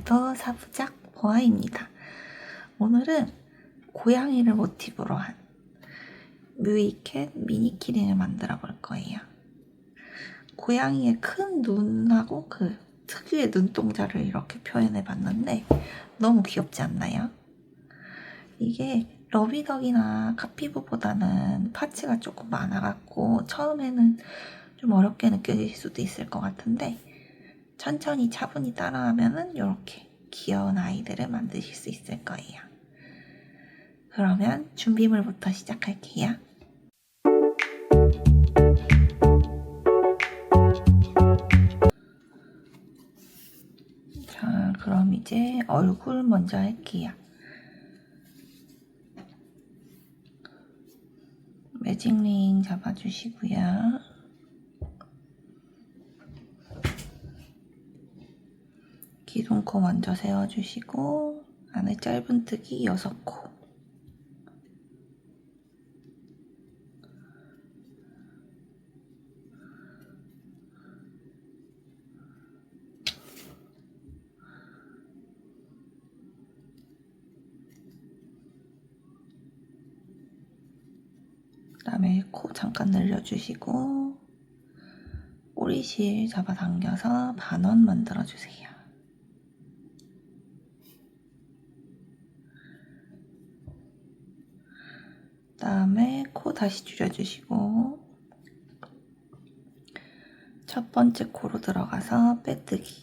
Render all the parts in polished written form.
오늘도 사부작 보아입니다. 오늘은 고양이를 모티브로 한 뮤이캣 미니 키링을 만들어 볼 거예요. 고양이의 큰 눈하고 그 특유의 눈동자를 이렇게 표현해 봤는데 너무 귀엽지 않나요? 이게 러비덕이나 카피브보다는 파츠가 조금 많아갖고 처음에는 좀 어렵게 느껴질 수도 있을 것 같은데 천천히 차분히 따라하면은 이렇게 귀여운 아이들을 만드실 수 있을 거예요. 그러면 준비물부터 시작할게요. 자, 그럼 이제 얼굴 먼저 할게요. 매직링 잡아주시고요. 기둥코 먼저 세워주시고 안에 짧은뜨기 6코. 그 다음에 코 잠깐 늘려주시고 꼬리실 잡아당겨서 반원 만들어주세요. 그 다음에 코 다시 줄여주시고 첫 번째 코로 들어가서 빼뜨기.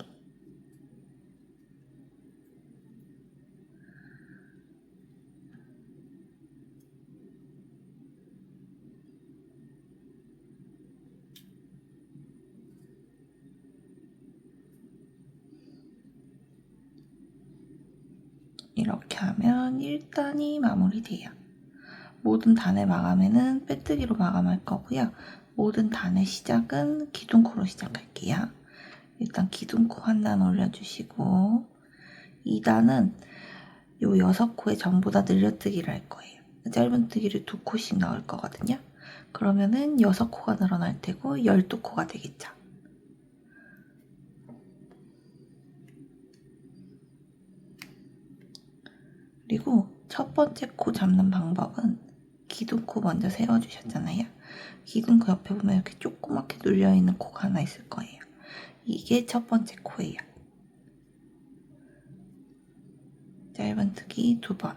이렇게 하면 1단이 마무리돼요. 모든 단의 마감에는 빼뜨기로 마감할 거고요. 모든 단의 시작은 기둥코로 시작할게요. 일단 기둥코 한 단 올려주시고 2단은 요 6코에 전부 다 늘려뜨기를 할 거예요. 짧은뜨기를 2코씩 넣을 거거든요. 그러면은 6코가 늘어날 테고 12코가 되겠죠. 그리고 첫 번째 코 잡는 방법은 기둥코 먼저 세워주셨잖아요. 기둥코 옆에 보면 이렇게 조그맣게 눌려있는 코가 하나 있을 거예요. 이게 첫 번째 코예요. 짧은뜨기 2번.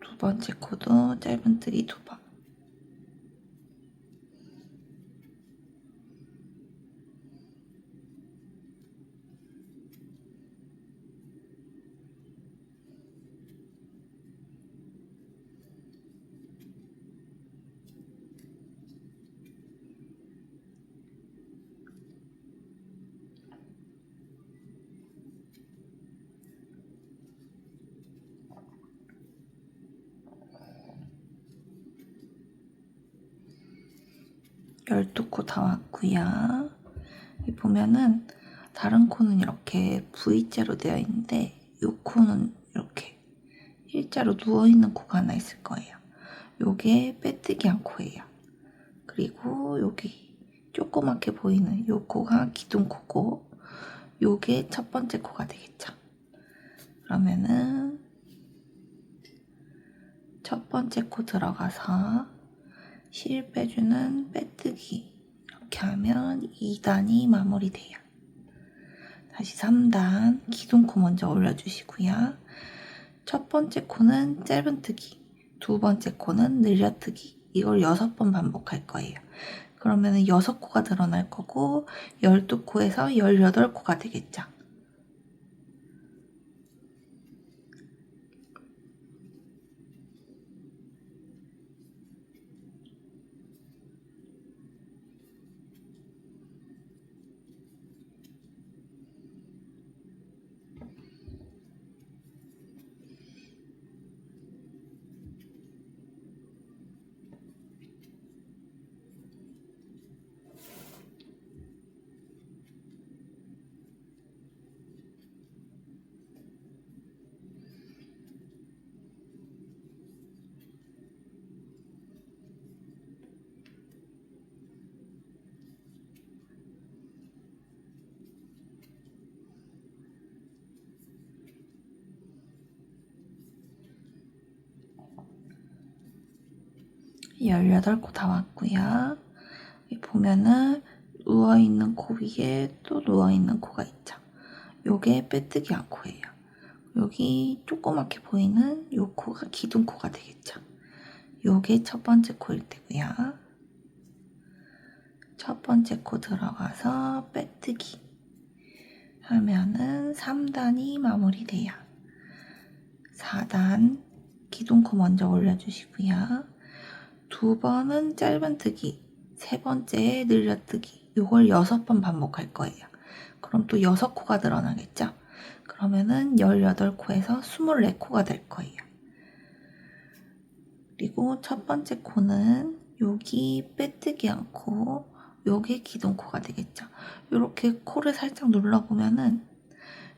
두 번째 코도 짧은뜨기 2번. 열두 코 다 왔고요. 여기 보면은 다른 코는 이렇게 V자로 되어 있는데 이 코는 이렇게 일자로 누워있는 코가 하나 있을 거예요. 요게 빼뜨기 한 코예요. 그리고 여기 조그맣게 보이는 이 코가 기둥코고 요게 첫 번째 코가 되겠죠. 그러면은 첫 번째 코 들어가서 실 빼주는 빼뜨기 이렇게 하면 2단이 마무리돼요. 다시 3단 기둥코 먼저 올려주시고요. 첫 번째 코는 짧은뜨기, 두 번째 코는 늘려뜨기. 이걸 6번 반복할 거예요. 그러면 6코가 늘어날 거고 12코에서 18코가 되겠죠. 18코 다 왔고요. 여기 보면은 누워있는 코 위에 또 누워있는 코가 있죠. 요게 빼뜨기 안코예요. 여기 조그맣게 보이는 요 코가 기둥코가 되겠죠. 요게 첫 번째 코일 테고요. 첫 번째 코 들어가서 빼뜨기 하면은 3단이 마무리돼요. 4단 기둥코 먼저 올려주시고요. 두 번은 짧은뜨기, 세 번째 늘려뜨기. 요걸 6번 반복할 거예요. 그럼 또 6코가 늘어나겠죠? 그러면은 18코에서 24코가 될 거예요. 그리고 첫 번째 코는 여기 빼뜨기 않고 요게 기둥코가 되겠죠. 이렇게 코를 살짝 눌러보면은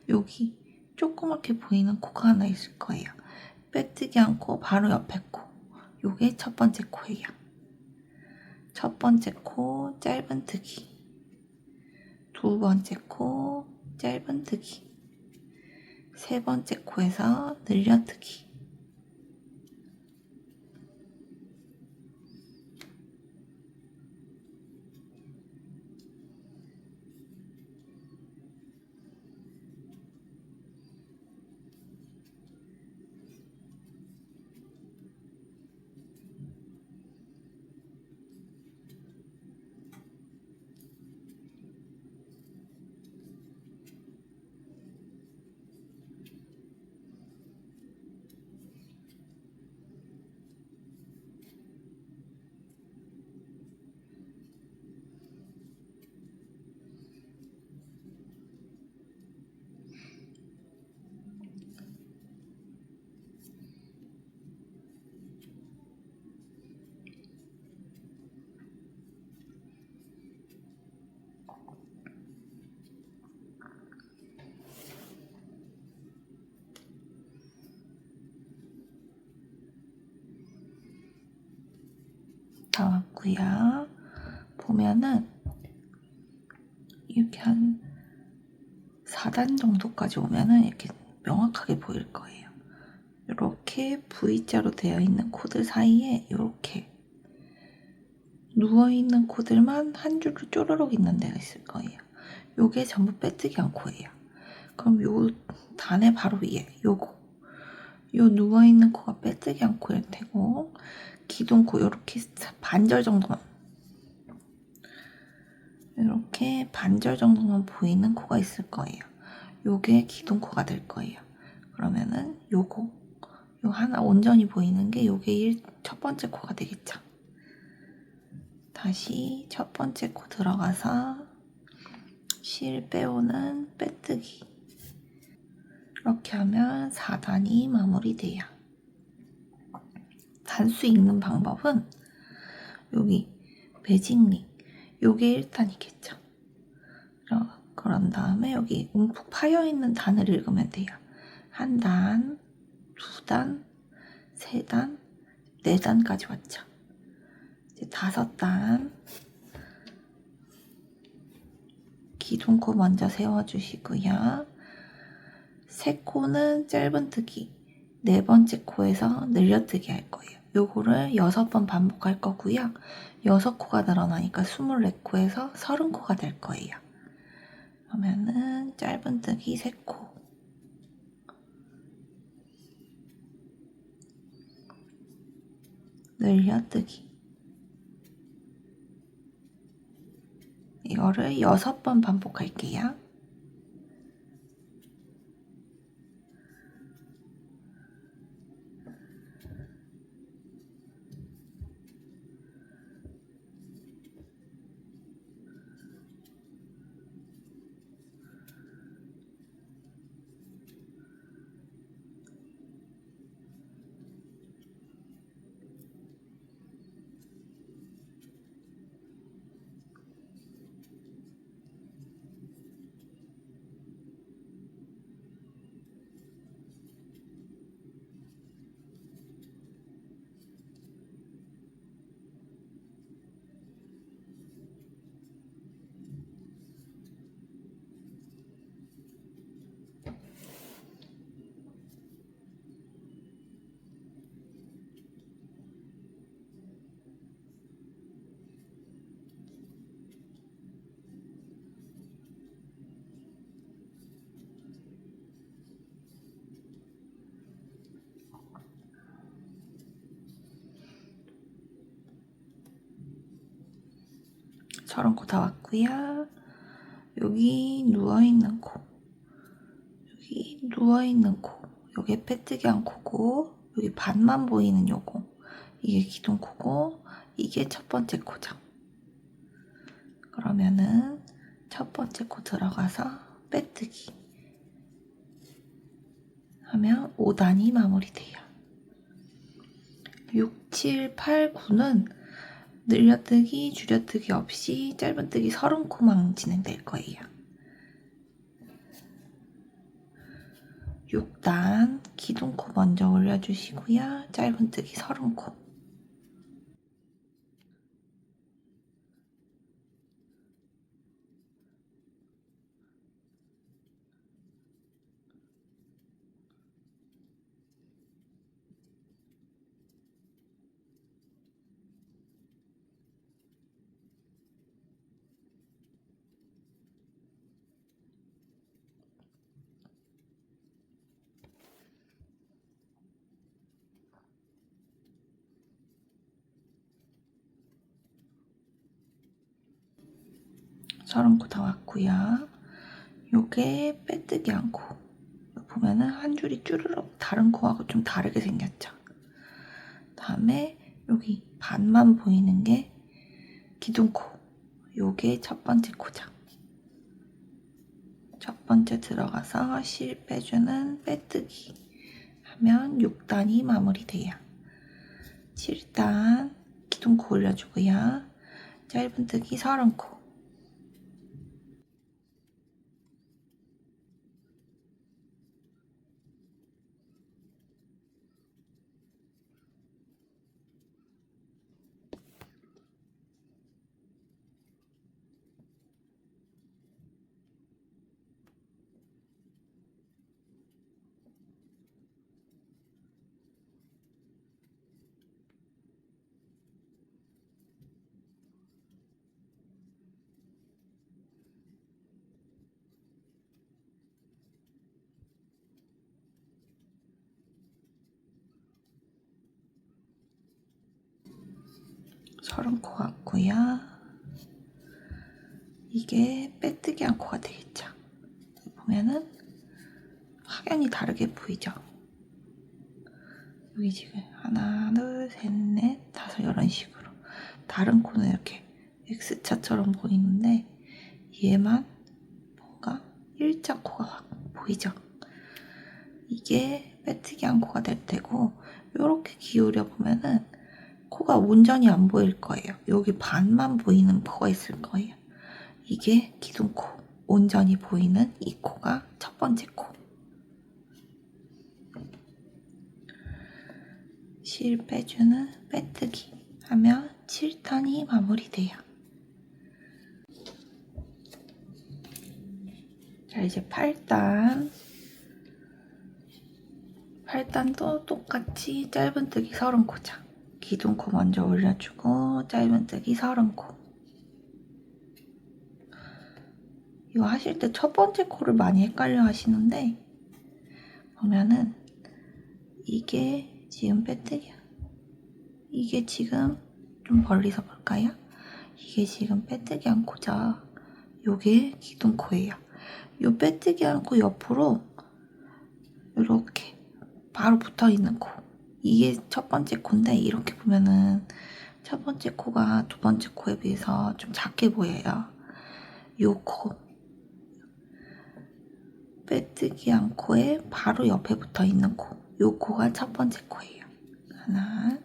여기 조그맣게 보이는 코가 하나 있을 거예요. 빼뜨기 않고 바로 옆에 코. 요게 첫 번째 코예요. 첫 번째 코 짧은뜨기. 두 번째 코 짧은뜨기. 세 번째 코에서 늘려뜨기. 다 왔고요. 보면은 이렇게 한 4단 정도까지 오면은 이렇게 명확하게 보일 거예요. 이렇게 V자로 되어 있는 코들 사이에 이렇게 누워있는 코들만 한 줄로 쪼르륵 있는 데가 있을 거예요. 요게 전부 빼뜨기 안코예요. 그럼 요 단의 바로 위에 요거 요 누워있는 코가 빼뜨기 안코일 테고 기둥코 요렇게 반절 정도만 이렇게 반절 정도만 보이는 코가 있을 거예요. 요게 기둥코가 될 거예요. 그러면은 요거 요 하나 온전히 보이는 게 요게 첫 번째 코가 되겠죠. 다시 첫 번째 코 들어가서 실 빼오는 빼뜨기. 이렇게 하면 4단이 마무리돼요. 단수 읽는 방법은 여기 매직링 요게 1단이겠죠. 그런 다음에 여기 움푹 파여있는 단을 읽으면 돼요. 한 단, 두 단, 세 단, 네 단까지 왔죠. 이제 5단 기둥코 먼저 세워주시고요. 세 코는 짧은뜨기, 네 번째 코에서 늘려뜨기 할 거예요. 요거를 6번 반복할 거고요. 6코가 늘어나니까 24코에서 30코가 될 거예요. 그러면은 짧은뜨기 3코, 늘려뜨기. 이거를 6번 반복할게요. 저런 코 다 왔고요. 여기 누워있는 코, 여기 누워있는 코, 요게 빼뜨기한 코고, 여기 반만 보이는 요거, 이게 기둥코고, 이게 첫 번째 코죠. 그러면은 첫 번째 코 들어가서 빼뜨기 하면 5단이 마무리돼요. 6, 7, 8, 9는 늘려뜨기, 줄여뜨기 없이 짧은뜨기 30코만 진행될 거예요. 6단 기둥코 먼저 올려주시고요. 짧은뜨기 30코. 저런 코 다 왔고요. 요게 빼뜨기 한 코. 보면은 한 줄이 쭈르륵 다른 코하고 좀 다르게 생겼죠. 다음에 여기 반만 보이는 게 기둥코. 요게 첫 번째 코죠. 첫 번째 들어가서 실 빼주는 빼뜨기 하면 6단이 마무리돼요. 7단 기둥코 올려주고요. 짧은뜨기 30코. 서른 코 같고요. 이게 빼뜨기 한 코가 되겠죠. 보면은 확연히 다르게 보이죠. 여기 지금 하나, 둘, 셋, 넷, 다섯 이런 식으로 다른 코는 이렇게 X자처럼 보이는데 얘만 뭔가 일자코가 확 보이죠. 이게 빼뜨기 한 코가 될 테고 이렇게 기울여 보면은 코가 온전히 안 보일 거예요. 여기 반만 보이는 코가 있을 거예요. 이게 기둥코, 온전히 보이는 이 코가 첫 번째 코. 실 빼주는 빼뜨기 하면 7단이 마무리돼요. 자, 이제 8단. 8단도 똑같이 짧은뜨기 30코죠. 기둥코 먼저 올려주고 짧은뜨기 30코. 이거 하실 때 첫 번째 코를 많이 헷갈려 하시는데 보면은 이게 지금 빼뜨기야. 이게 지금 좀 멀리서 볼까요? 이게 지금 빼뜨기 한 코죠. 요게 기둥코예요. 요 빼뜨기 한 코 옆으로 이렇게 바로 붙어있는 코. 이게 첫 번째 코인데 이렇게 보면은 첫 번째 코가 두 번째 코에 비해서 좀 작게 보여요. 요 코. 빼뜨기 한 코에 바로 옆에 붙어있는 코. 요 코가 첫 번째 코예요. 하나.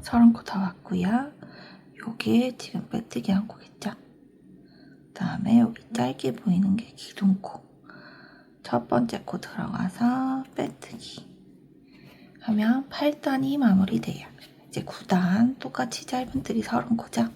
서른 코 다 왔고요. 요게 지금 빼뜨기 한 코겠죠? 그 다음에 여기 짧게 보이는 게 기둥코. 첫 번째 코 들어가서 빼뜨기 하면 8단이 마무리돼요. 이제 9단 똑같이 짧은뜨기 30코죠.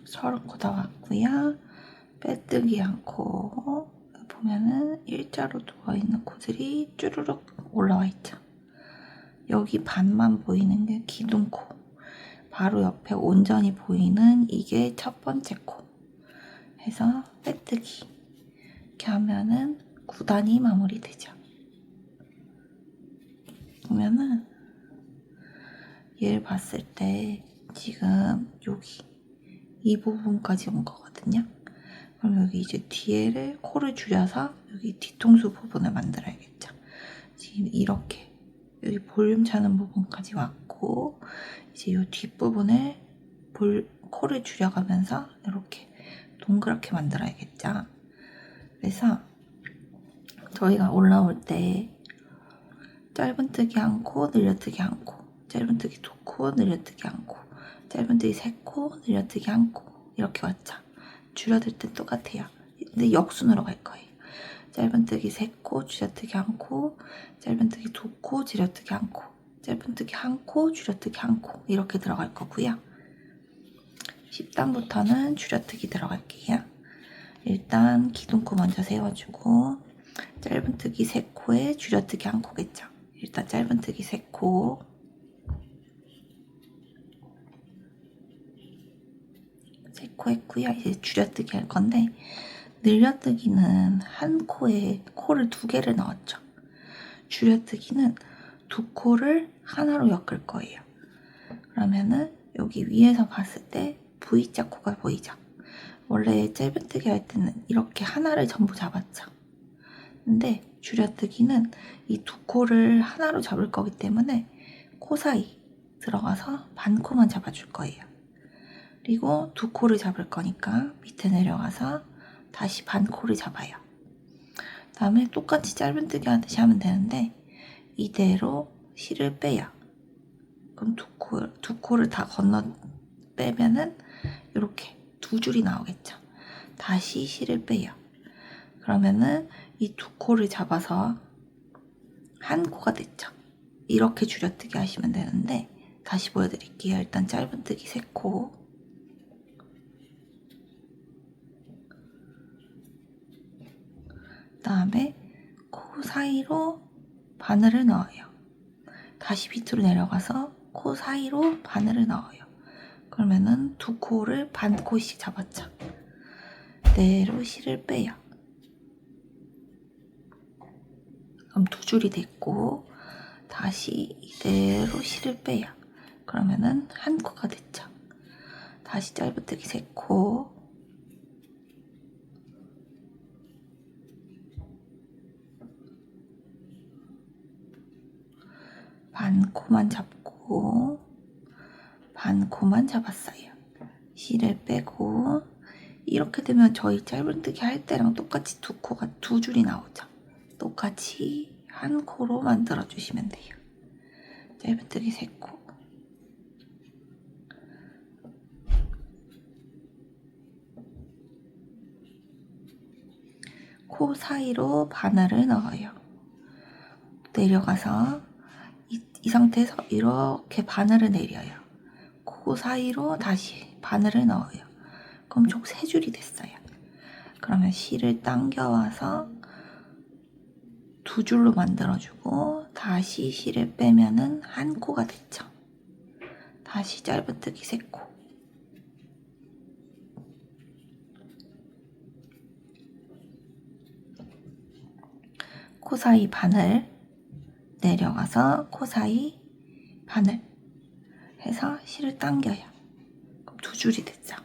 서른 코 다 왔고요. 빼뜨기 않고 보면은 일자로 누워있는 코들이 쭈르륵 올라와 있죠. 여기 반만 보이는 게 기둥코, 바로 옆에 온전히 보이는 이게 첫 번째 코 해서 빼뜨기 이렇게 하면은 9단이 마무리되죠. 보면은 얘를 봤을 때 지금 여기 이 부분까지 온 거거든요. 그럼 여기 이제 뒤에를 코를 줄여서 여기 뒤통수 부분을 만들어야겠죠. 지금 이렇게 여기 볼륨 차는 부분까지 왔고 이제 이 뒷부분을 코를 줄여가면서 이렇게 동그랗게 만들어야겠죠. 그래서 저희가 올라올 때 짧은뜨기 한 코, 늘려뜨기 한 코, 짧은뜨기 두 코, 늘려뜨기 한 코, 짧은뜨기 세 코, 늘려뜨기 한 코 이렇게 왔죠. 줄여들 땐 똑같아요. 근데 역순으로 갈 거예요. 짧은뜨기 세 코, 줄여뜨기 한 코, 짧은뜨기 두 코, 줄여뜨기 한 코, 짧은뜨기 한 코, 줄여뜨기 한 코 이렇게 들어갈 거고요. 10단부터는 줄여뜨기 들어갈게요. 일단 기둥코 먼저 세워주고 짧은뜨기 세 코에 줄여뜨기 한 코겠죠. 일단 짧은뜨기 세 코, 세 코 했고요. 이제 줄여뜨기 할 건데 늘려뜨기는 한 코에 코를 두 개를 넣었죠. 줄여뜨기는 두 코를 하나로 엮을 거예요. 그러면은 여기 위에서 봤을 때 V자 코가 보이죠? 원래 짧은뜨기 할 때는 이렇게 하나를 전부 잡았죠. 근데 줄여뜨기는 이 두 코를 하나로 잡을 거기 때문에 코 사이 들어가서 반 코만 잡아줄 거예요. 그리고 두 코를 잡을 거니까 밑에 내려가서 다시 반 코를 잡아요. 다음에 똑같이 짧은뜨기 하듯이 하면 되는데 이대로 실을 빼요. 그럼 두 코를 다 건너 빼면은 이렇게 두 줄이 나오겠죠. 다시 실을 빼요. 그러면은 이 두 코를 잡아서 한 코가 됐죠. 이렇게 줄여뜨기 하시면 되는데 다시 보여드릴게요. 일단 짧은뜨기 세 코, 그다음에 코 사이로 바늘을 넣어요. 다시 밑으로 내려가서 코 사이로 바늘을 넣어요. 그러면은 두 코를 반 코씩 잡았죠. 이대로 실을 빼요. 그럼 두 줄이 됐고 다시 이대로 실을 빼요. 그러면은 한 코가 됐죠. 다시 짧은뜨기 세 코, 반 코만 잡고 반 코만 잡았어요. 실을 빼고 이렇게 되면 저희 짧은뜨기 할 때랑 똑같이 두 줄이 나오죠. 똑같이 한 코로 만들어 주시면 돼요. 짧은뜨기 세 코, 코 사이로 바늘을 넣어요. 내려가서 이 상태에서 이렇게 바늘을 내려요. 코 사이로 다시 바늘을 넣어요. 그럼 총 3줄이 됐어요. 그러면 실을 당겨와서 두 줄로 만들어주고 다시 실을 빼면은 한 코가 됐죠. 다시 짧은뜨기 세 코, 코 사이 바늘 내려가서 코 사이 바늘 해서 실을 당겨요. 그럼 2줄이 됐죠.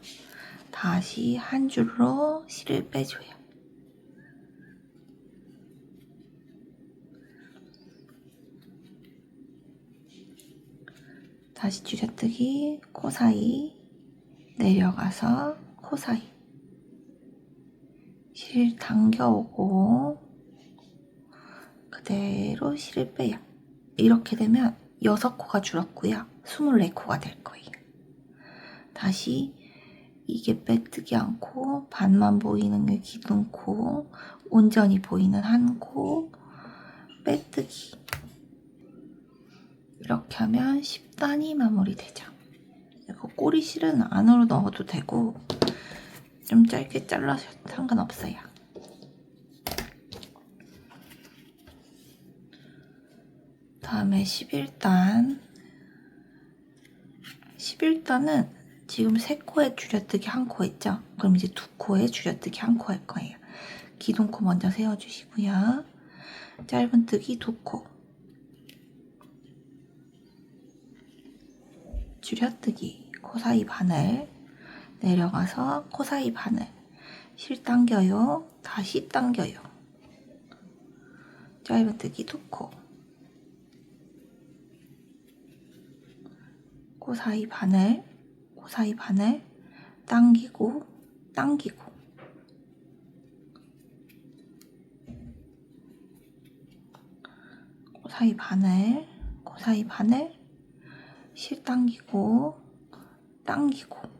다시 한 줄로 실을 빼줘요. 다시 줄여뜨기, 코 사이 내려가서 코 사이 실 당겨오고 그대로 실을 빼요. 이렇게 되면 6코가 줄었고요. 24코가 될 거예요. 다시 이게 빼뜨기 않고 반만 보이는 게 기둥코, 온전히 보이는 한 코, 빼뜨기. 이렇게 하면 10단이 마무리되죠. 이거 꼬리 실은 안으로 넣어도 되고 좀 짧게 잘라셔도 상관없어요. 다음에 11단. 11단은 지금 3코에 줄여뜨기 1코 있죠? 그럼 이제 2코에 줄여뜨기 1코 할 거예요. 기둥코 먼저 세워주시고요. 짧은뜨기 2코. 줄여뜨기, 코 사이 바늘. 내려가서 코 사이 바늘. 실 당겨요. 다시 당겨요. 짧은뜨기 2코. 코 사이 바늘, 코 사이 바늘, 당기고, 당기고. 코 사이 바늘, 코 사이 바늘, 실 당기고, 당기고.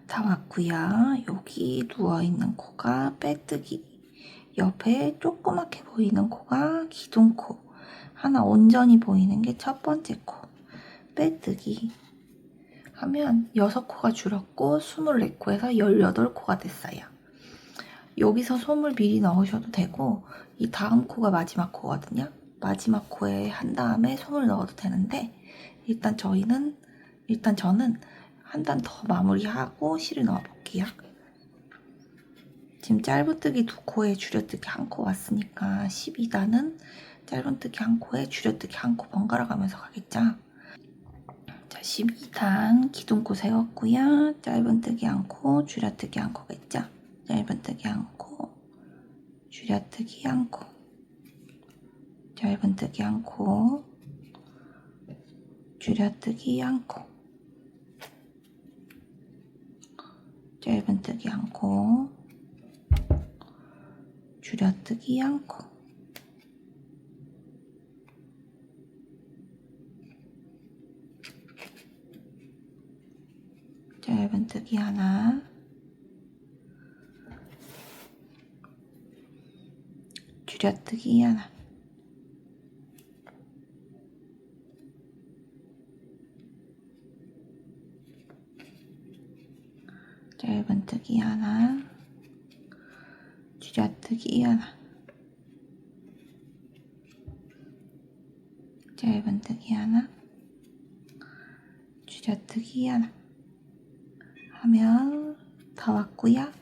다 왔고요. 여기 누워있는 코가 빼뜨기. 옆에 조그맣게 보이는 코가 기둥코. 하나 온전히 보이는 게 첫 번째 코. 빼뜨기. 하면 6코가 줄었고 24코에서 18코가 됐어요. 여기서 솜을 미리 넣으셔도 되고 이 다음 코가 마지막 코거든요. 마지막 코에 한 다음에 솜을 넣어도 되는데 일단 저는 한 단 더 마무리하고 실을 넣어 볼게요. 지금 짧은뜨기 2코에 줄여뜨기 1코 왔으니까 12단은 짧은뜨기 1코에 줄여뜨기 1코 번갈아 가면서 가겠죠. 자, 12단 기둥코 세웠고요. 짧은뜨기 1코, 줄여뜨기 1코가 있죠. 짧은뜨기 1코, 줄여뜨기 1코, 짧은뜨기 1코, 줄여뜨기 1코, 짧은뜨기 1코, 줄여뜨기 1코. 짧은뜨기 하나, 줄여뜨기 하나. 짧은뜨기 하나, 줄여뜨기 하나. 짧은뜨기 하나, 줄여뜨기 하나. 하면 다 왔고요.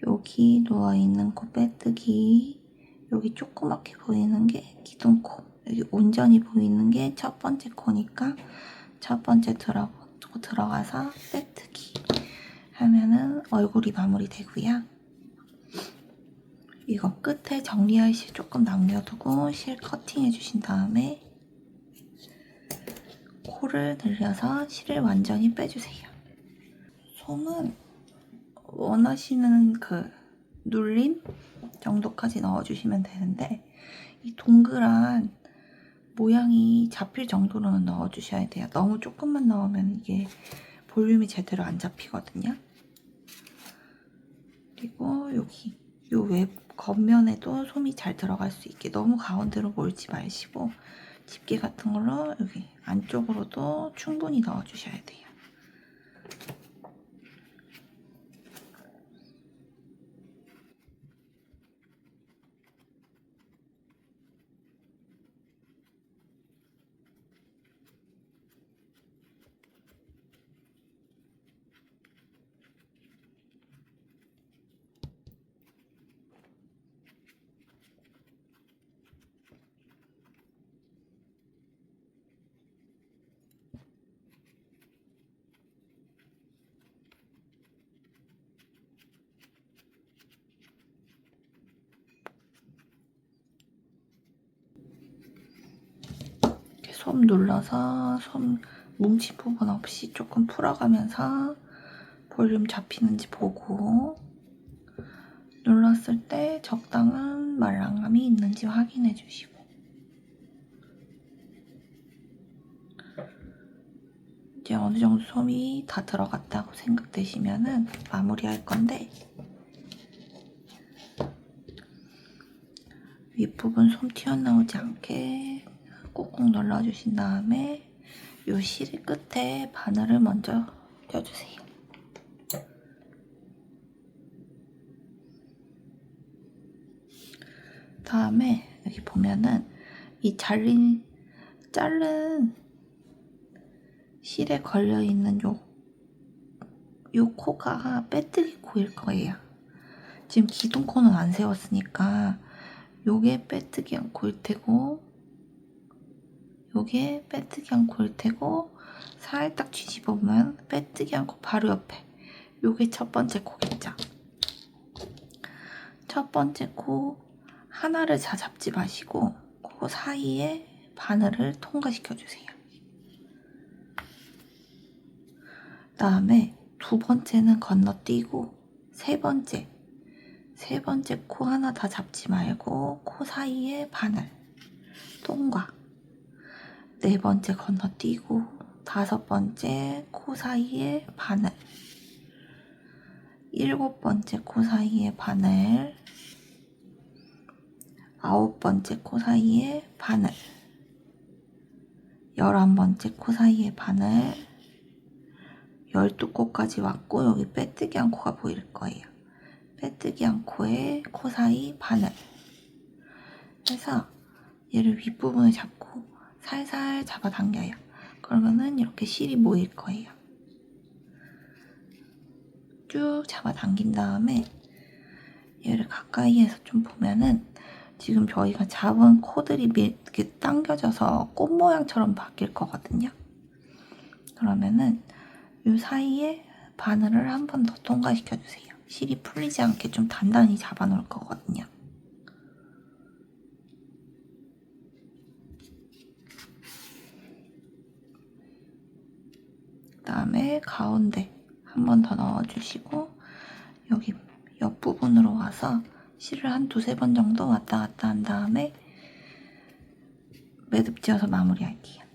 여기 누워있는 코 빼뜨기. 여기 조그맣게 보이는 게 기둥코. 여기 온전히 보이는 게 첫 번째 코니까 첫 번째 들어가서 빼뜨기 하면은 얼굴이 마무리되고요. 이거 끝에 정리할 실 조금 남겨두고 실 커팅해 주신 다음에 코를 늘려서 실을 완전히 빼주세요. 솜은 원하시는 그 눌림 정도까지 넣어주시면 되는데 이 동그란 모양이 잡힐 정도로는 넣어주셔야 돼요. 너무 조금만 넣으면 이게 볼륨이 제대로 안 잡히거든요. 그리고 여기 요 외 겉면에도 솜이 잘 들어갈 수 있게 너무 가운데로 몰지 마시고 집게 같은 걸로 여기 안쪽으로도 충분히 넣어주셔야 돼요. 솜 눌러서 솜 뭉친 부분 없이 조금 풀어가면서 볼륨 잡히는지 보고 눌렀을 때 적당한 말랑감이 있는지 확인해 주시고 이제 어느 정도 솜이 다 들어갔다고 생각되시면은 마무리할 건데 윗부분 솜 튀어나오지 않게 꾹꾹 눌러주신 다음에 요 실의 끝에 바늘을 먼저 껴주세요. 다음에 여기 보면은 이 자른 실에 걸려있는 요 코가 빼뜨기 코일 거예요. 지금 기둥코는 안 세웠으니까 요게 빼뜨기 코일 테고 요게 빼뜨기 코일 테고 살짝 뒤집어 보면 빼뜨기 코 바로 옆에 요게 첫 번째 코겠죠. 첫 번째 코 하나를 다 잡지 마시고 그 사이에 바늘을 통과시켜 주세요. 다음에 두 번째는 건너뛰고 세 번째 코 하나 다 잡지 말고 코 사이에 바늘 통과. 네 번째 건너뛰고 다섯 번째 코 사이에 바늘. 일곱 번째 코 사이에 바늘. 아홉 번째 코 사이에 바늘. 11번째 코 사이에 바늘. 12코까지 왔고 여기 빼뜨기 한 코가 보일 거예요. 빼뜨기 한 코에 코 사이 바늘 해서 얘를 윗부분을 잡고 살살 잡아당겨요. 그러면은 이렇게 실이 모일 거예요. 쭉 잡아당긴 다음에 얘를 가까이에서 좀 보면은 지금 저희가 잡은 코들이 이렇게 당겨져서 꽃 모양처럼 바뀔 거거든요. 그러면은 이 사이에 바늘을 한 번 더 통과시켜 주세요. 실이 풀리지 않게 좀 단단히 잡아 놓을 거거든요. 그다음에 가운데 한 번 더 넣어주시고 여기 옆부분으로 와서 실을 한 두세 번 정도 왔다 갔다 한 다음에 매듭 지어서 마무리할게요.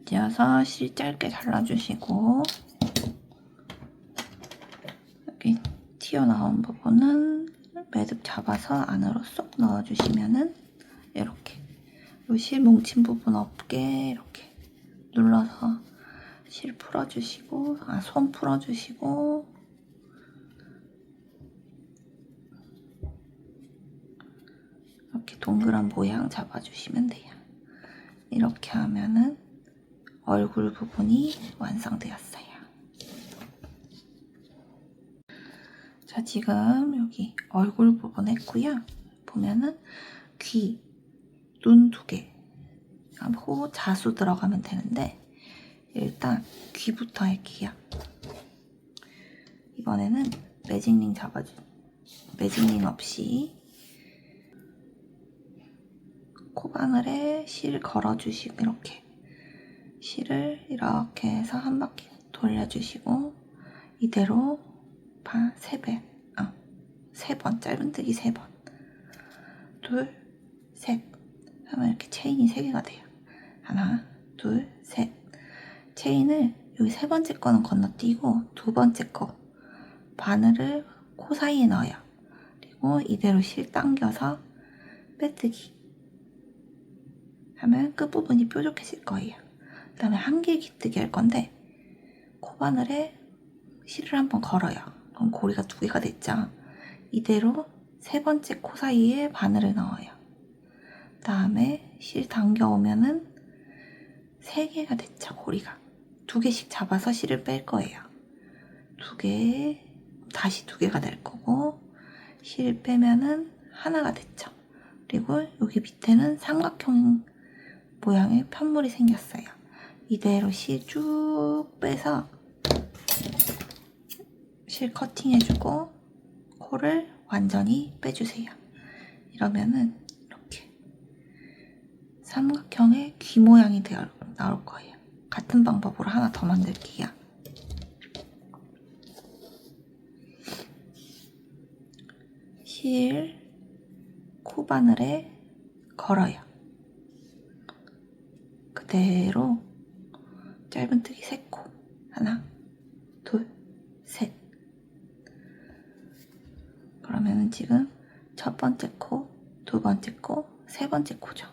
지어서 실 짧게 잘라주시고 여기 튀어나온 부분은 매듭 잡아서 안으로 쏙 넣어주시면은 이렇게 이 실 뭉친 부분 없게 이렇게 눌러서 실 풀어주시고 손 풀어주시고 이렇게 동그란 모양 잡아주시면 돼요. 이렇게 하면은 얼굴 부분이 완성되었어요. 자, 지금 여기 얼굴 부분 했고요. 보면은 귀, 눈 2개 하고 자수 들어가면 되는데 일단 귀부터 할게요. 이번에는 매직링 없이 코바늘에 실 걸어주시고 이렇게 실을 이렇게 해서 한 바퀴 돌려주시고 이대로 세 번 짧은뜨기 3번 둘, 셋 하면 이렇게 체인이 3개가 돼요. 하나, 둘, 셋. 체인을 여기 3번째 거는 건너뛰고 2번째 거 바늘을 코 사이에 넣어요. 그리고 이대로 실 당겨서 빼뜨기 하면 끝부분이 뾰족해질 거예요. 그 다음에 한길 깃뜨기 할 건데 코바늘에 실을 한번 걸어요. 그럼 고리가 2개가 됐죠. 이대로 3번째 코 사이에 바늘을 넣어요. 그 다음에 실 당겨오면은 3개가 됐죠. 고리가 2개씩 잡아서 실을 뺄 거예요. 2개 다시 2개가 될 거고 실 빼면은 하나가 됐죠. 그리고 여기 밑에는 삼각형 모양의 편물이 생겼어요. 이대로 실 쭉 빼서 실 커팅해주고 코를 완전히 빼주세요. 이러면은 이렇게 삼각형의 귀 모양이 나올 거예요. 같은 방법으로 하나 더 만들게요. 실 코바늘에 걸어요. 그대로 짧은뜨기 3코 하나, 둘, 셋. 그러면은 지금 첫 번째 코, 2번째 코, 3번째 코죠.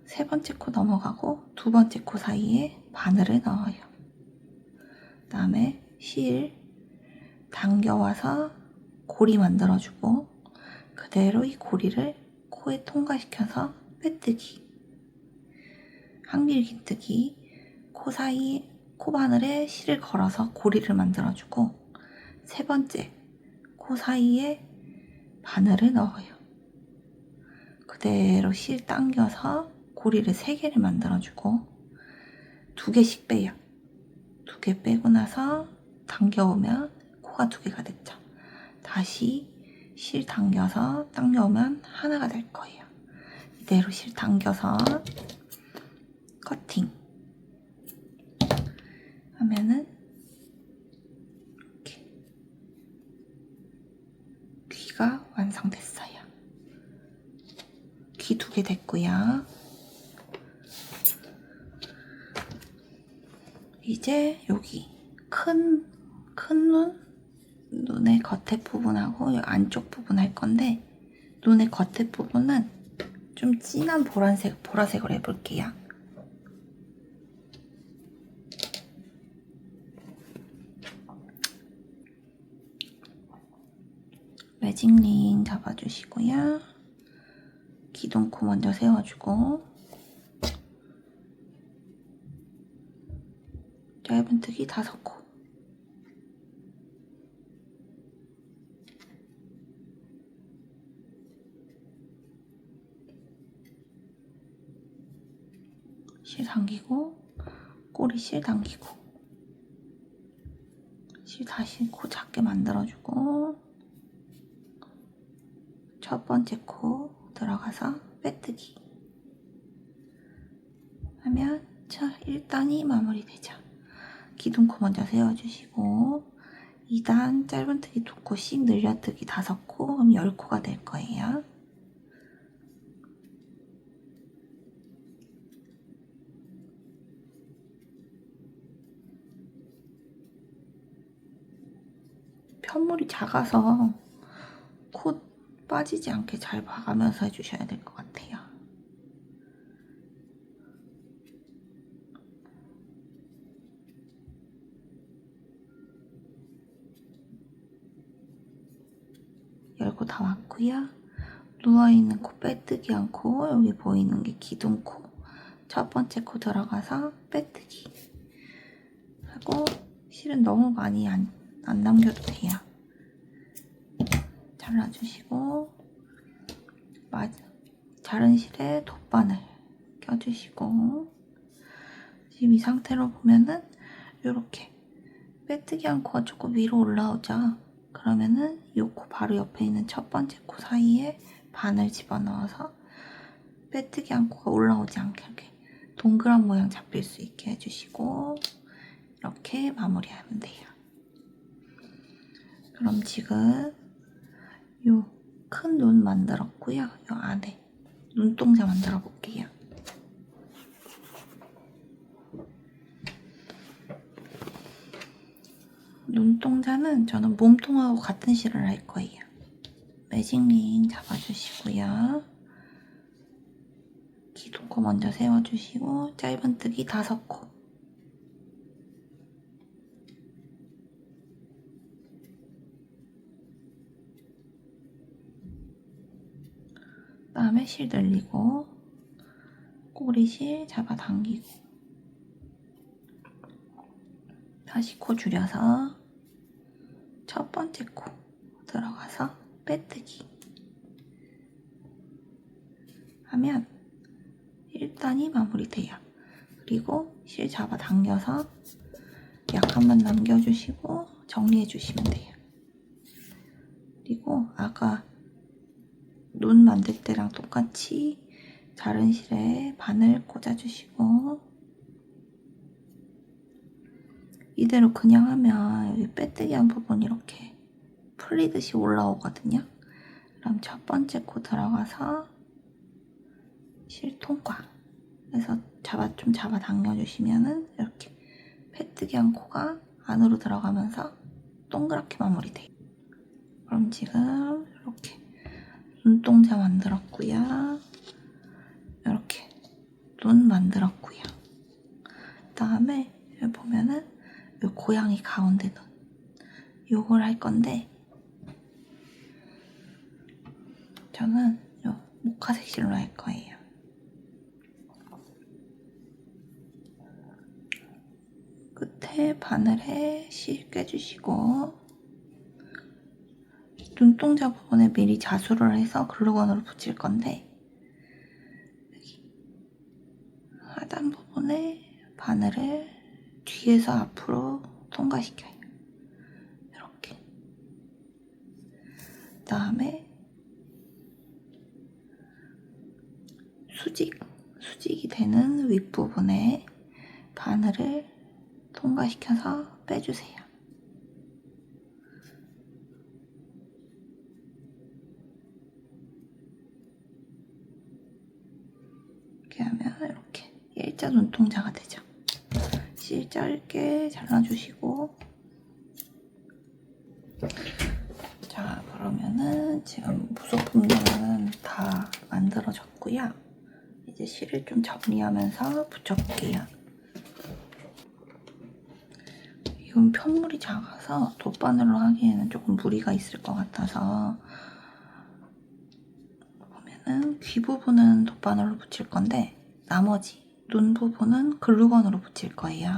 3번째 코 넘어가고 2번째 코 사이에 바늘을 넣어요. 그 다음에 실 당겨와서 고리 만들어주고 그대로 이 고리를 코에 통과시켜서 빼뜨기 한길 깃뜨기 코 사이 코바늘에 실을 걸어서 고리를 만들어주고 3번째 코 사이에 바늘을 넣어요. 그대로 실 당겨서 고리를 3개를 만들어주고 2개씩 빼요. 2개 빼고 나서 당겨오면 코가 2개가 됐죠. 다시 실 당겨서 당겨오면 하나가 될 거예요. 이대로 실 당겨서 커팅 하면은 이렇게 귀가 완성됐어요. 귀 2개 됐고요. 이제 여기 큰 눈의 겉에 부분하고 안쪽 부분 할 건데 눈의 겉에 부분은 좀 진한 보라색으로 해볼게요. 매직링 잡아주시고요. 기둥코 먼저 세워주고 짧은뜨기 5코 실 당기고 꼬리 실 당기고 실 다시 코 작게 만들어주고 첫 번째 코 들어가서 빼뜨기 하면 1단이 마무리되죠. 기둥코 먼저 세워주시고 2단 짧은뜨기 2코씩 늘려뜨기 5코 그럼 10코가 될 거예요. 편물이 작아서 코 빠지지 않게 잘 봐가면서 해주셔야 될 것 같아요. 열고 다 왔고요. 누워있는 코 빼뜨기 않고 여기 보이는 게 기둥코 첫 번째 코 들어가서 빼뜨기 하고 실은 너무 많이 안 남겨도 돼요. 잘라주시고 자른 실에 돗바늘 껴주시고 지금 이 상태로 보면은 이렇게 빼뜨기 한 코가 조금 위로 올라오죠. 그러면은 이 코 바로 옆에 있는 첫 번째 코 사이에 바늘 집어넣어서 빼뜨기 안고가 올라오지 않게 이렇게 동그란 모양 잡힐 수 있게 해주시고 이렇게 마무리하면 돼요. 그럼 지금 요 큰 눈 만들었고요. 요 안에 눈동자 만들어 볼게요. 눈동자는 저는 몸통하고 같은 실을 할 거예요. 매직링 잡아주시고요. 기둥코 먼저 세워주시고 짧은뜨기 5코. 그다음에 실 늘리고 꼬리실 잡아당기고 다시 코 줄여서 첫 번째 코 들어가서 빼뜨기 하면 1단이 마무리돼요. 그리고 실 잡아당겨서 약 한 번 남겨주시고 정리해주시면 돼요. 그리고 아까 눈 만들 때랑 똑같이 자른 실에 바늘 꽂아주시고 이대로 그냥 하면 여기 빼뜨기 한 부분 이렇게 풀리듯이 올라오거든요. 그럼 첫 번째 코 들어가서 실 통과 그래서 좀 잡아 당겨주시면은 이렇게 빼뜨기 한 코가 안으로 들어가면서 동그랗게 마무리돼요. 그럼 지금 이렇게 눈동자 만들었고요. 이렇게 눈 만들었고요. 그다음에 여기 보면은 이 고양이 가운데 눈 요걸 할 건데 저는 요 모카색 실로 할 거예요. 끝에 바늘에 실 꿰주시고 눈동자 부분에 미리 자수를 해서 글루건으로 붙일 건데 여기 하단 부분에 바늘을 뒤에서 앞으로 통과시켜요. 이렇게. 그다음에 수직이 되는 윗부분에 바늘을 통과시켜서 빼주세요. 이렇게 하면 이렇게 일자 눈동자가 되죠. 실 짧게 잘라주시고 자 그러면은 지금 부속품들은 다 만들어졌고요. 이제 실을 좀 정리하면서 붙여볼게요. 이건 편물이 작아서 돗바늘로 하기에는 조금 무리가 있을 것 같아서 보면은 귀 부분은 돗바늘로 붙일 건데 나머지 눈 부분은 글루건으로 붙일 거예요.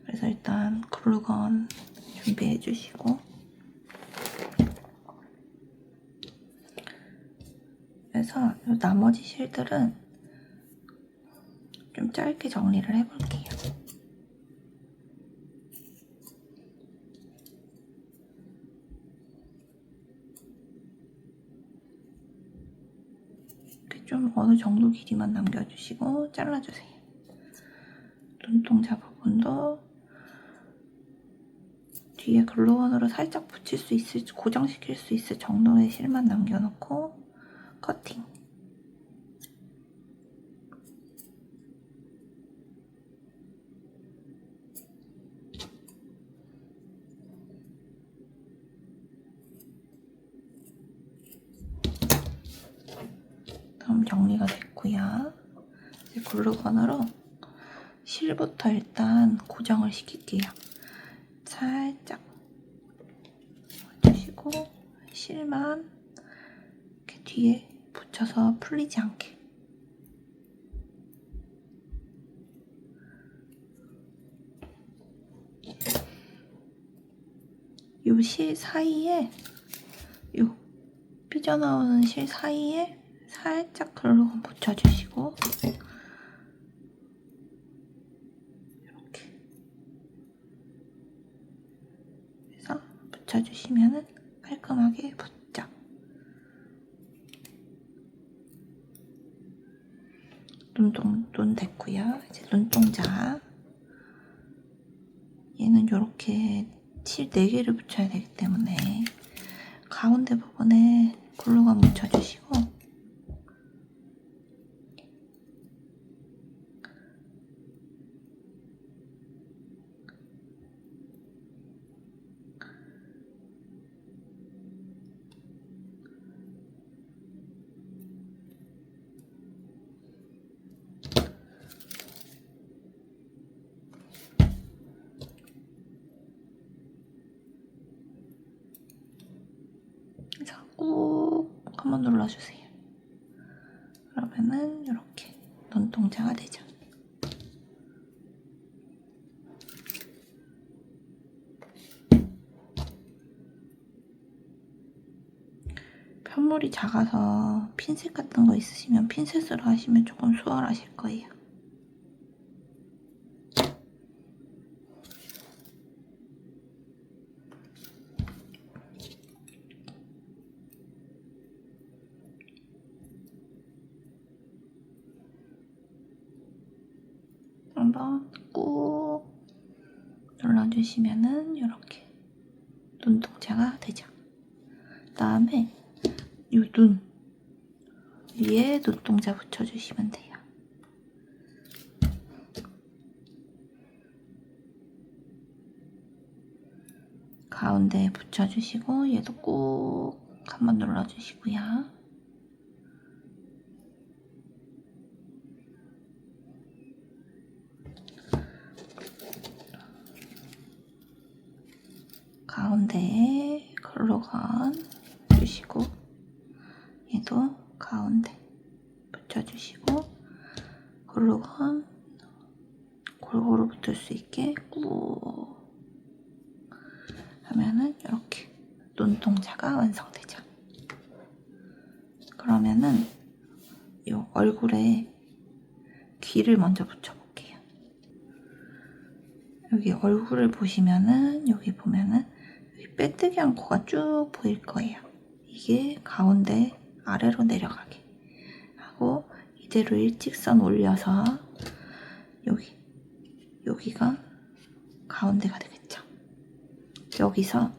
그래서 일단 글루건 준비해 주시고 그래서 나머지 실들은 좀 짧게 정리를 해볼게요. 이렇게 좀 어느 정도 길이만 남겨주시고 잘라주세요. 눈동자 부분도 뒤에 글루건으로 살짝 붙일 수 있을, 고정시킬 수 있을 정도의 실만 남겨놓고 커팅. 다음 정리가 됐고요. 이제 글루건으로 실부터 일단 고정을 시킬게요. 살짝 해주시고 실만 이렇게 뒤에 붙여서 풀리지 않게 요 실 사이에 요 삐져나오는 실 사이에 살짝 글루건 붙여주시고 이렇게 해서 붙여주시면은 깔끔하게 붙죠. 눈 됐고요. 이제 눈동자. 얘는 이렇게 칠 4개를 붙여야 되기 때문에 가운데 부분에 글루건 묻혀주시고, 그래서 꾹 한번 눌러주세요. 그러면은 이렇게 눈동자가 되죠. 편물이 작아서 핀셋 같은 거 있으시면 핀셋으로 하시면 조금 수월하실 거예요. 한번 꾹 눌러주시면은 이렇게 눈동자가 되죠. 그 다음에 이 눈 위에 눈동자 붙여주시면 돼요. 가운데에 붙여주시고 얘도 꾹 한번 눌러주시고요. 가운데에 글루건 주시고 얘도 가운데 붙여주시고 글루건 골고루 붙을 수 있게 꾹 하면은 이렇게 눈동자가 완성되죠. 그러면은 이 얼굴에 귀를 먼저 붙여볼게요. 여기 얼굴을 보시면은 여기 보면은 여기 빼뜨기한 코가 쭉 보일 거예요. 이게 가운데 아래로 내려가게 하고 이대로 일직선 올려서 여기가 가운데가 되겠죠. 여기서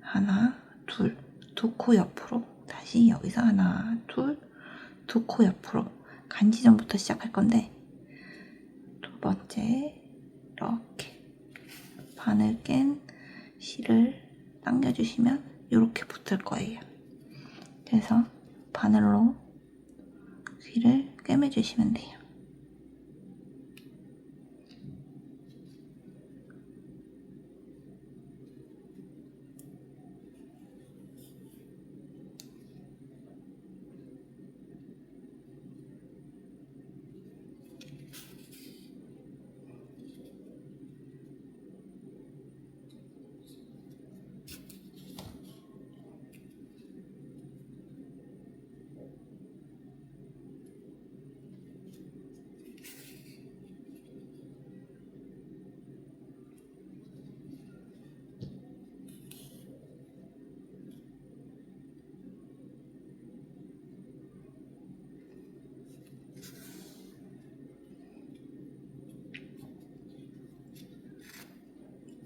하나, 둘, 두 코 옆으로 다시 여기서 하나, 둘, 두 코 옆으로 간지점부터 시작할 건데 두 번째 이렇게 바늘 깬 실을 당겨주시면 이렇게 붙을 거예요. 그래서 바늘로 귀를 꿰매주시면 돼요.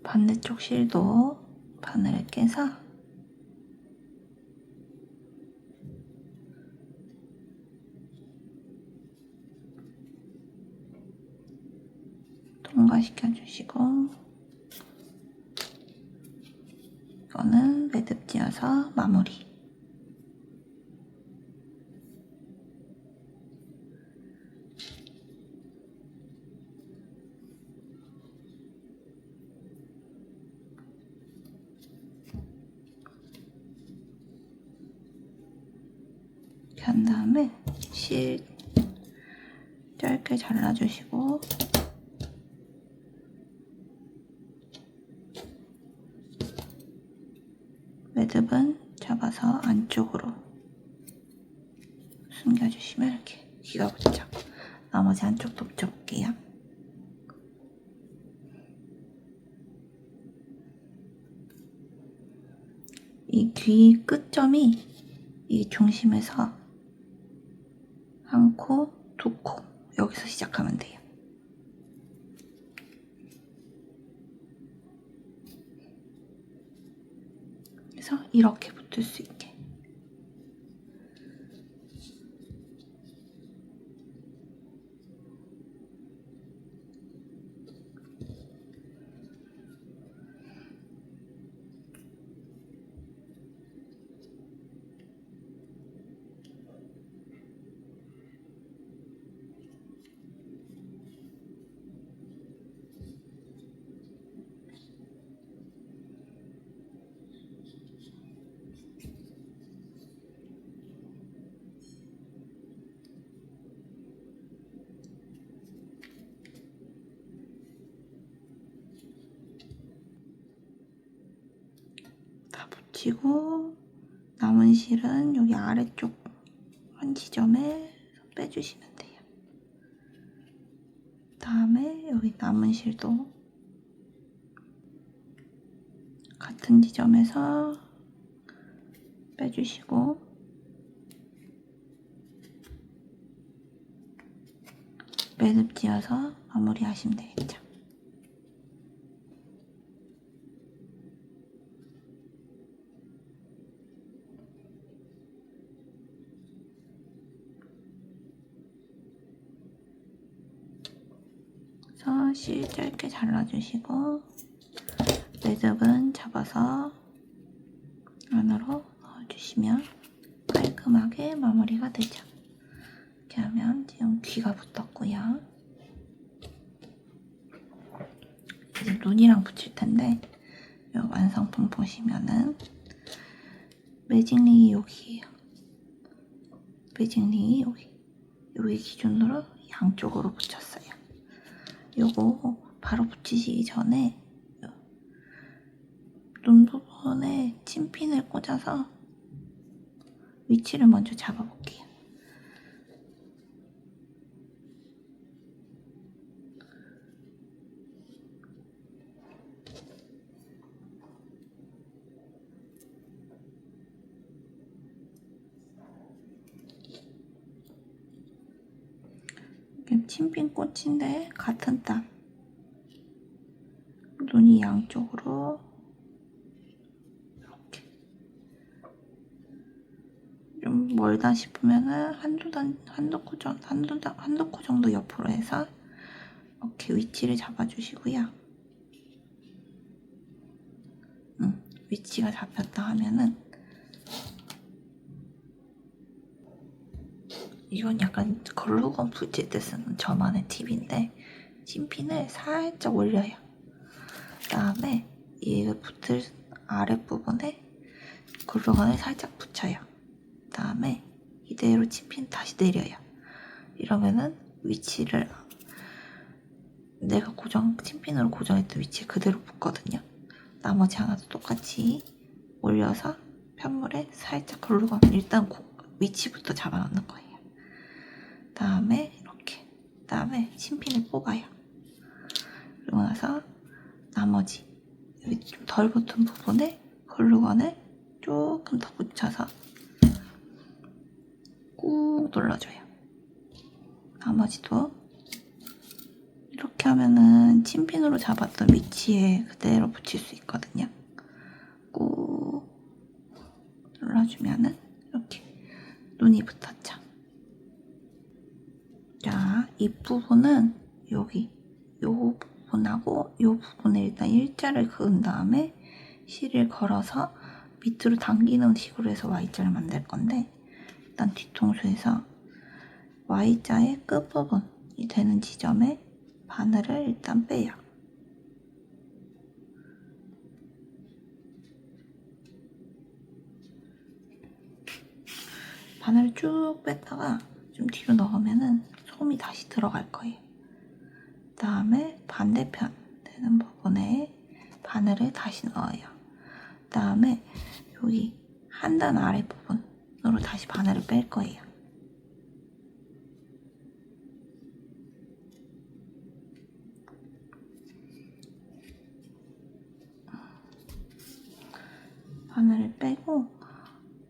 반대쪽 실도 바늘을 깨서 통과시켜 주시고 이거는 매듭 지어서 마무리. 이렇게 한 다음에 실 짧게 잘라주시고 매듭은 잡아서 안쪽으로 숨겨주시면 이렇게 귀가 붙죠. 나머지 한쪽도 붙여볼게요. 이 귀 끝점이 이 중심에서 한 코, 두 코 여기서 시작하면 돼요. 그래서 이렇게 붙을 수 있게. 다 붙이고 남은 실은 여기 아래쪽 한 지점에 빼주시면 돼요. 다음에 여기 남은 실도 같은 지점에서 빼주시고 매듭 지어서 마무리하시면 되겠죠. 그래서 실 짧게 잘라주시고 매듭은 잡아서 안으로 넣어주시면 깔끔하게 마무리가 되죠. 이렇게 하면 지금 귀가 붙었고요. 이제 눈이랑 붙일 텐데 이 완성품 보시면은 매직링이 여기예요. 매직링이 여기 기준으로 양쪽으로 붙였어요. 요거 바로 붙이시기 전에 눈 부분에 침핀을 꽂아서 위치를 먼저 잡아볼게요. 침핀 꽂힌데 같은 땀 눈이 양쪽으로 이렇게 좀 멀다 싶으면은 한두 코 정도 옆으로 해서 이렇게 위치를 잡아주시고요. 위치가 잡혔다 하면은 이건 약간 글루건 붙일 때 쓰는 저만의 팁인데 침핀을 살짝 올려요. 그다음에 얘가 붙을 아랫부분에 글루건을 살짝 붙여요. 그다음에 이대로 침핀 다시 내려요. 이러면은 위치를 내가 침핀으로 고정했던 위치에 그대로 붙거든요. 나머지 하나도 똑같이 올려서 편물에 살짝 글루건 일단 위치부터 잡아놓는 거예요. 다음에 이렇게 다음에 침핀을 뽑아요. 그리고 나서 나머지 여기 좀 덜 붙은 부분에 글루건을 조금 더 붙여서 꾹 눌러줘요. 나머지도 이렇게 하면은 침핀으로 잡았던 위치에 그대로 붙일 수 있거든요. 꾹 눌러주면은 이렇게 눈이 붙었죠. 자, 이 부분은 여기 요 부분하고 요 부분에 일단 일자를 그은 다음에 실을 걸어서 밑으로 당기는 식으로 해서 Y자를 만들 건데 일단 뒤통수에서 Y자의 끝부분이 되는 지점에 바늘을 일단 빼요. 바늘을 쭉 뺐다가 좀 뒤로 넣으면은 솜이 다시 들어갈 거예요. 그 다음에 반대편 되는 부분에 바늘을 다시 넣어요. 그 다음에 여기 한 단 아래 부분으로 다시 바늘을 뺄 거예요. 바늘을 빼고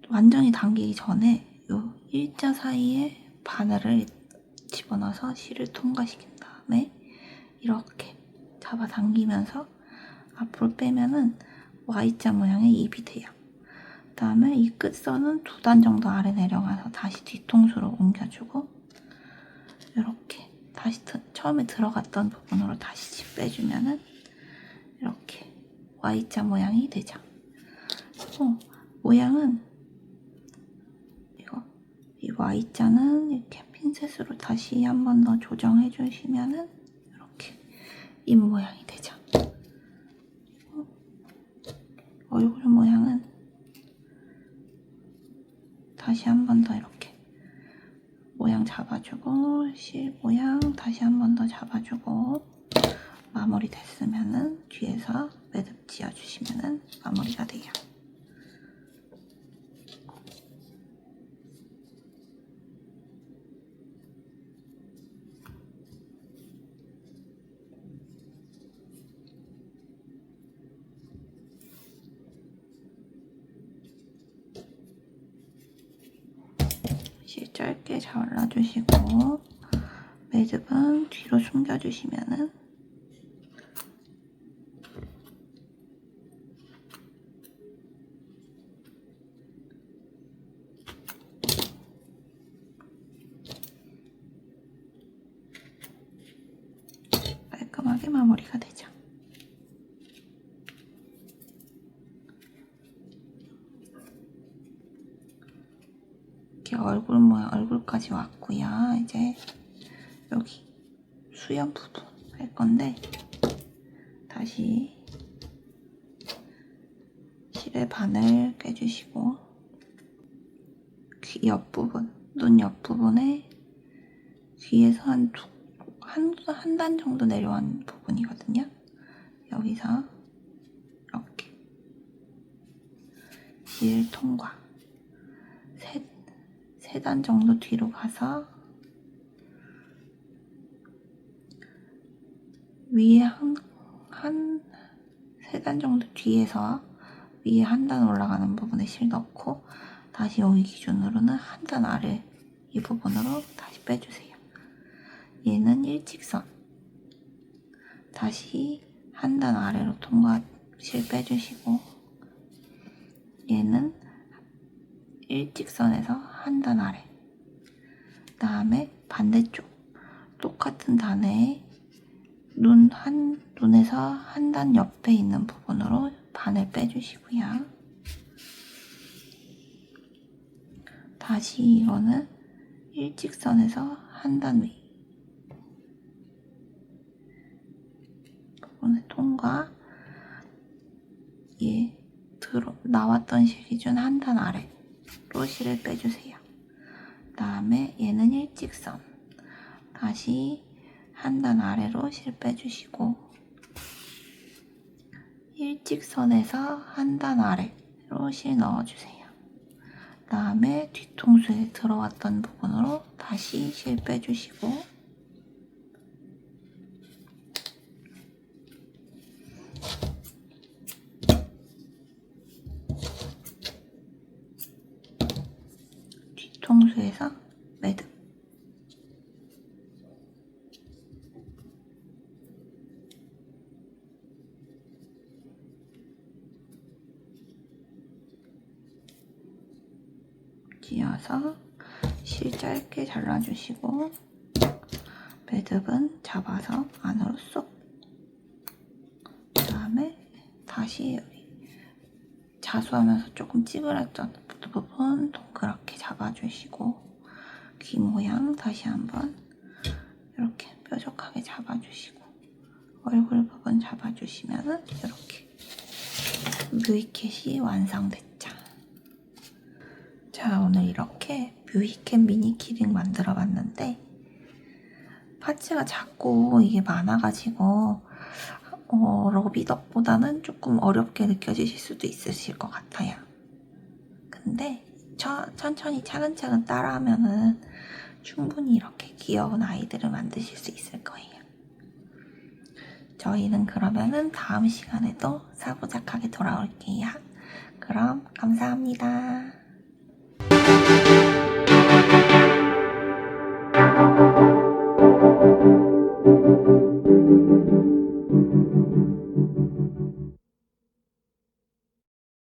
완전히 당기기 전에 요 일자 사이에 바늘을 집어넣어서 실을 통과시킨 다음에 이렇게 잡아당기면서 앞으로 빼면은 Y자 모양의 입이 돼요. 그 다음에 이 끝선은 2단 정도 아래 내려가서 다시 뒤통수로 옮겨주고 이렇게 다시 처음에 들어갔던 부분으로 다시 빼주면은 이렇게 Y자 모양이 되죠. 모양은 이 Y자는 이렇게 핀셋으로 다시 한 번 더 조정해 주시면은 이렇게 입 모양이 되죠. 얼굴 모양은 다시 한 번 더 이렇게 모양 잡아주고 실 모양 다시 한 번 더 잡아주고 마무리 됐으면은 뒤에서 매듭 지어주시면은 마무리가 돼요. 실 짧게 잘라주시고 매듭은 뒤로 숨겨주시면은 깔끔하게 마무리가 되죠. 이렇게 얼굴 모양 얼굴까지 왔고요. 이제 여기 수염 부분 할 건데 다시 실의 바늘 꿰주시고 귀 옆부분, 눈 옆부분에 귀에서 한 단 정도 내려온 부분이거든요. 여기서 이렇게 실 통과 세 단 정도 뒤로 가서 위에 세 단 정도 뒤에서 위에 한 단 올라가는 부분에 실 넣고 다시 여기 기준으로는 한 단 아래 이 부분으로 다시 빼주세요. 얘는 일직선 다시 한 단 아래로 통과 실 빼주시고 얘는 일직선에서 한 단 아래 그 다음에 반대쪽 똑같은 단에 눈에서 한 단 옆에 있는 부분으로 바늘 빼주시고요. 다시 이거는 일직선에서 한 단 위 부분을 통과 나왔던 실 기준 한 단 아래로 실을 빼주세요. 그 다음에 얘는 일직선 다시 한 단 아래로 실 빼주시고 일직선에서 한 단 아래로 실 넣어주세요. 그 다음에 뒤통수에 들어왔던 부분으로 다시 실 빼주시고 뒤통수에서 매듭 지어서 실 짧게 잘라주시고 매듭은 잡아서 안으로 쏙 그 다음에 다시 여기 자수하면서 조금 찌그랬던 부분 동그랗게 잡아주시고 귀 모양 다시 한번 이렇게 뾰족하게 잡아주시고 얼굴 부분 잡아주시면은 이렇게 뮤이캣이 완성됐죠. 자, 오늘 이렇게 뮤이캣 미니 키링 만들어 봤는데 파츠가 작고 이게 많아가지고 러비덕보다는 조금 어렵게 느껴지실 수도 있으실 것 같아요. 근데 천천히 차근차근 따라하면은 충분히 이렇게 귀여운 아이들을 만드실 수 있을 거예요. 저희는 그러면은 다음 시간에도 사부작하게 돌아올게요. 그럼 감사합니다.